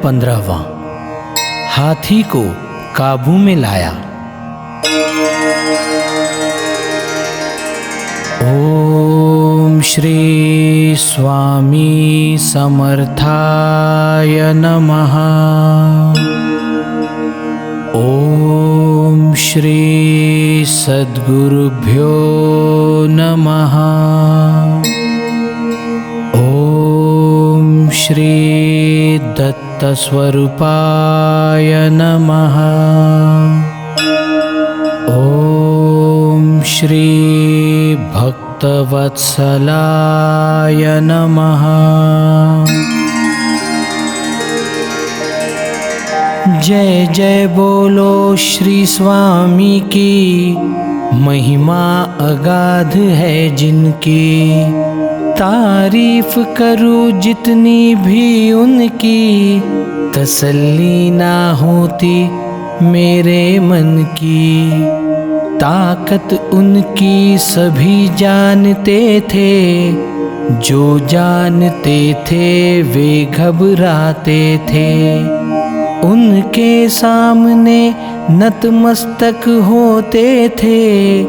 15वां। हाथी को काबू में लाया। ओम श्री स्वामी समर्थाय नमः। ओम श्री सद्गुरुभ्यो नमः। ओम श्री दत्तस्वरूपाय नमः। ओम श्री भक्तवत्सलाय नमः। जय जय बोलो श्री स्वामी की, महिमा अगाध है जिनकी। तारीफ करूं जितनी भी उनकी, तसल्ली ना होती मेरे मन की। ताकत उनकी सभी जानते थे, जो जानते थे वे घबराते थे। उनके सामने नतमस्तक होते थे,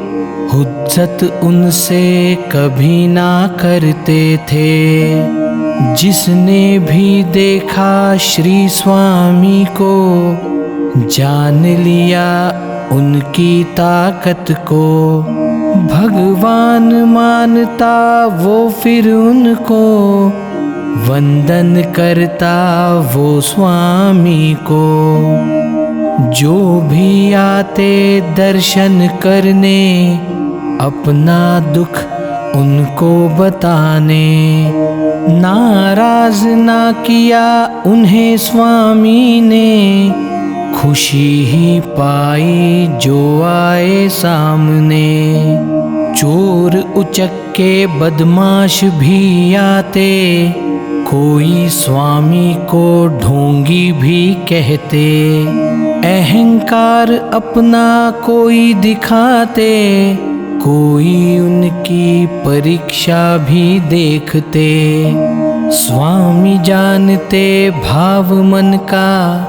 हुज्जत उनसे कभी ना करते थे। जिसने भी देखा श्री स्वामी को, जान लिया उनकी ताकत को। भगवान मानता वो फिर उनको, वंदन करता वो स्वामी को। जो भी आते दर्शन करने, अपना दुख उनको बताने। नाराज ना किया उन्हें स्वामी ने, खुशी ही पाई जो आए सामने। चोर उचक्के बदमाश भी आते, कोई स्वामी को ढोंगी भी कहते। अहंकार अपना कोई दिखाते, कोई उनकी परीक्षा भी देखते। स्वामी जानते भाव मन का,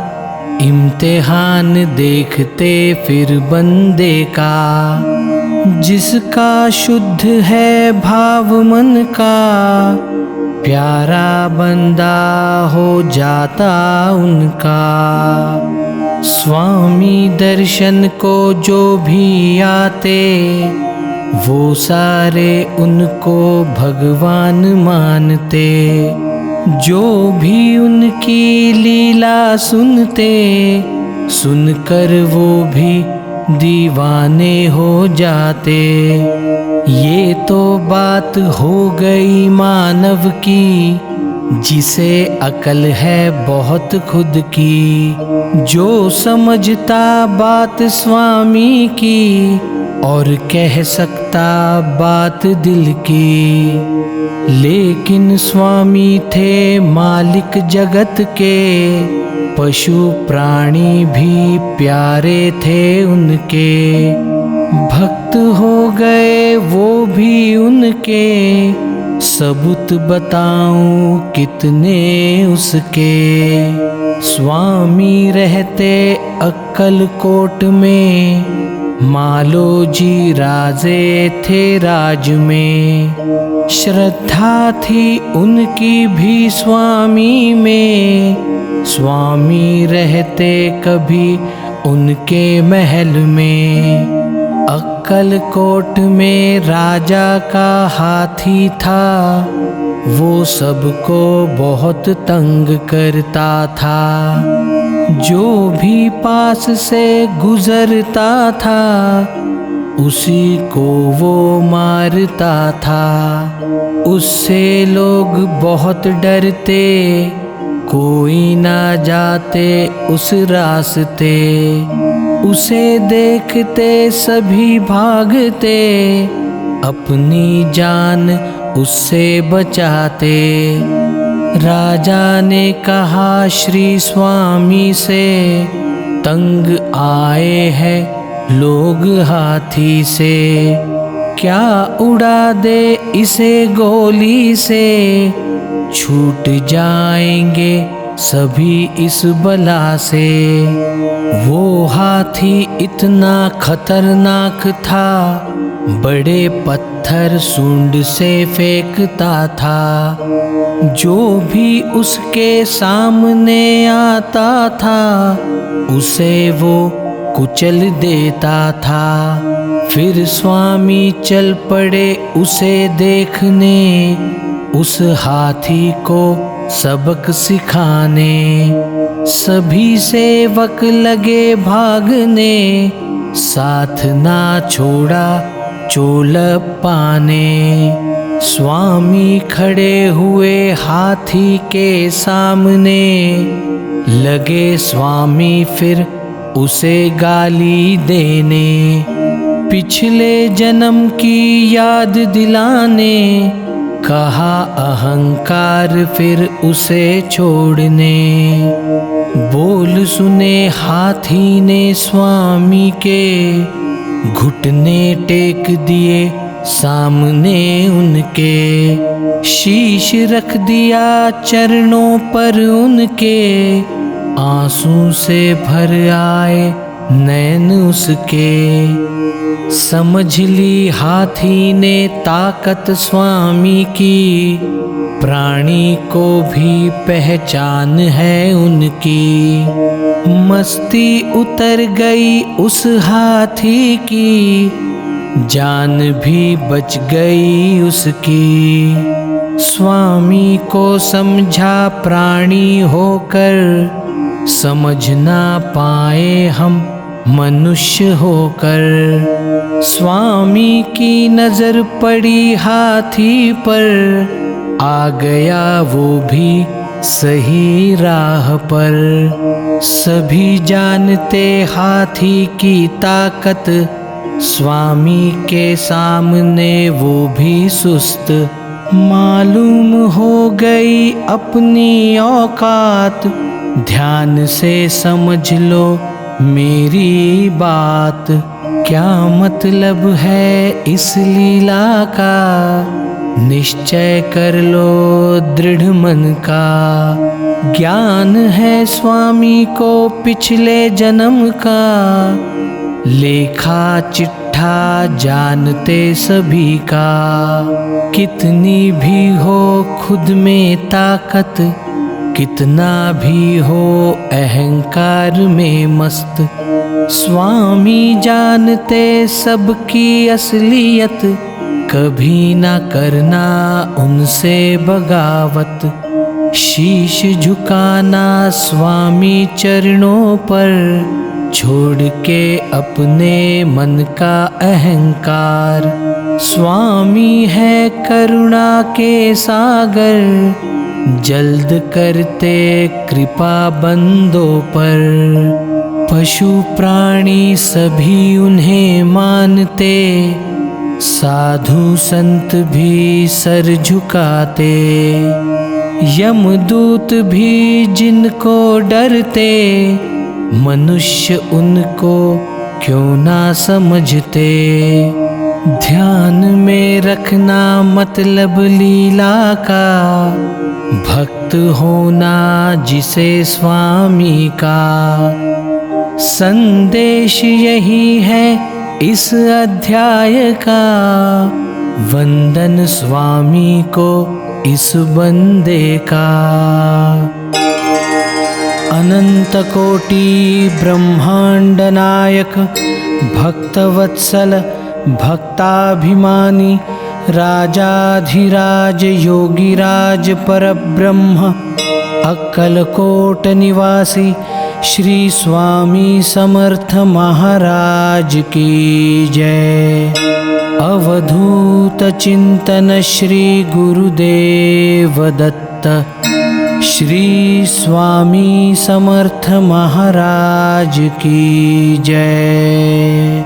इम्तिहान देखते फिर बंदे का। जिसका शुद्ध है भाव मन का, प्यारा बंदा हो जाता उनका। स्वामी दर्शन को जो भी आते, वो सारे उनको भगवान मानते। जो भी उनकी लीला सुनते, सुनकर वो भी दीवाने हो जाते। ये तो बात हो गई मानव की, जिसे अकल है बहुत खुद की। जो समझता बात स्वामी की, और कह सकता बात दिल की। लेकिन स्वामी थे मालिक जगत के, पशु प्राणी भी प्यारे थे उनके। भक्त हो गए वो भी उनके, सबूत बताऊं कितने उसके। स्वामी रहते अक्कलकोट में, मालो जी राजे थे राज में। श्रद्धा थी उनकी भी स्वामी में, स्वामी रहते कभी उनके महल में। अक्कलकोट में राजा का हाथी था, वो सबको बहुत तंग करता था। जो भी पास से गुजरता था, उसी को वो मारता था। उससे लोग बहुत डरते, कोई ना जाते उस रास्ते। उसे देखते सभी भागते, अपनी जान उससे बचाते। राजा ने कहा श्री स्वामी से, तंग आए हैं लोग हाथी से। क्या उड़ा दे इसे गोली से, छूट जाएंगे सभी इस बला से। वो हाथी इतना खतरनाक था, बड़े पत्थर सूंड से फेंकता था। जो भी उसके सामने आता था उसे वो कुचल देता था। फिर स्वामी चल पड़े उसे देखने, उस हाथी को सबक सिखाने। सभी सेवक लगे भागने, साथ ना छोड़ा चोलप्पा ने। स्वामी खड़े हुए हाथी के सामने, लगे स्वामी फिर उसे गाली देने। पिछले जन्म की याद दिलाने, कहा अहंकार फिर उसे छोड़ने। बोल सुने हाथी ने स्वामी के, घुटने टेक दिए सामने उनके। शीश रख दिया चरणों पर उनके, आंसू से भर आए नैन उसके। समझ ली हाथी ने ताकत स्वामी की, प्राणी को भी पहचान है उनकी। मस्ती उतर गई उस हाथी की, जान भी बच गई उसकी। स्वामी को समझा प्राणी होकर, समझ ना पाए हम मनुष्य होकर। स्वामी की नजर पड़ी हाथी पर, आ गया वो भी सही राह पर। सभी जानते हाथी की ताकत, स्वामी के सामने वो भी सुस्त। मालूम हो गई अपनी औकात, ध्यान से समझ लो मेरी बात। क्या मतलब है इस लीला का, निश्चय कर लो दृढ़ मन का। ज्ञान है स्वामी को पिछले जन्म का, लेखा चिट्ठा जानते सभी का। कितनी भी हो खुद में ताकत, कितना भी हो अहंकार में मस्त। स्वामी जानते सबकी असलियत, कभी ना करना उनसे बगावत। शीश झुकाना स्वामी चरणों पर, छोड़ के अपने मन का अहंकार। स्वामी है करुणा के सागर, जल्द करते कृपा बंदों पर। पशु प्राणी सभी उन्हें मानते, साधु संत भी सर झुकाते। यमदूत भी जिनको डरते, मनुष्य उनको क्यों ना समझते। ध्यान में रखना मतलब लीला का, भक्त होना जिसे स्वामी का। संदेश यही है इस अध्याय का, वंदन स्वामी को इस बंदे का। अनंत कोटि ब्रह्मांड नायक, भक्तवत्सल भक्ताभिमानी, राजाधिराज योगीराज परब्रह्म, अक्कलकोट निवासी श्री स्वामी समर्थ महाराज की जय। अवधूत चिंतन श्री गुरुदेव दत्त, श्री स्वामी समर्थ महाराज की जय।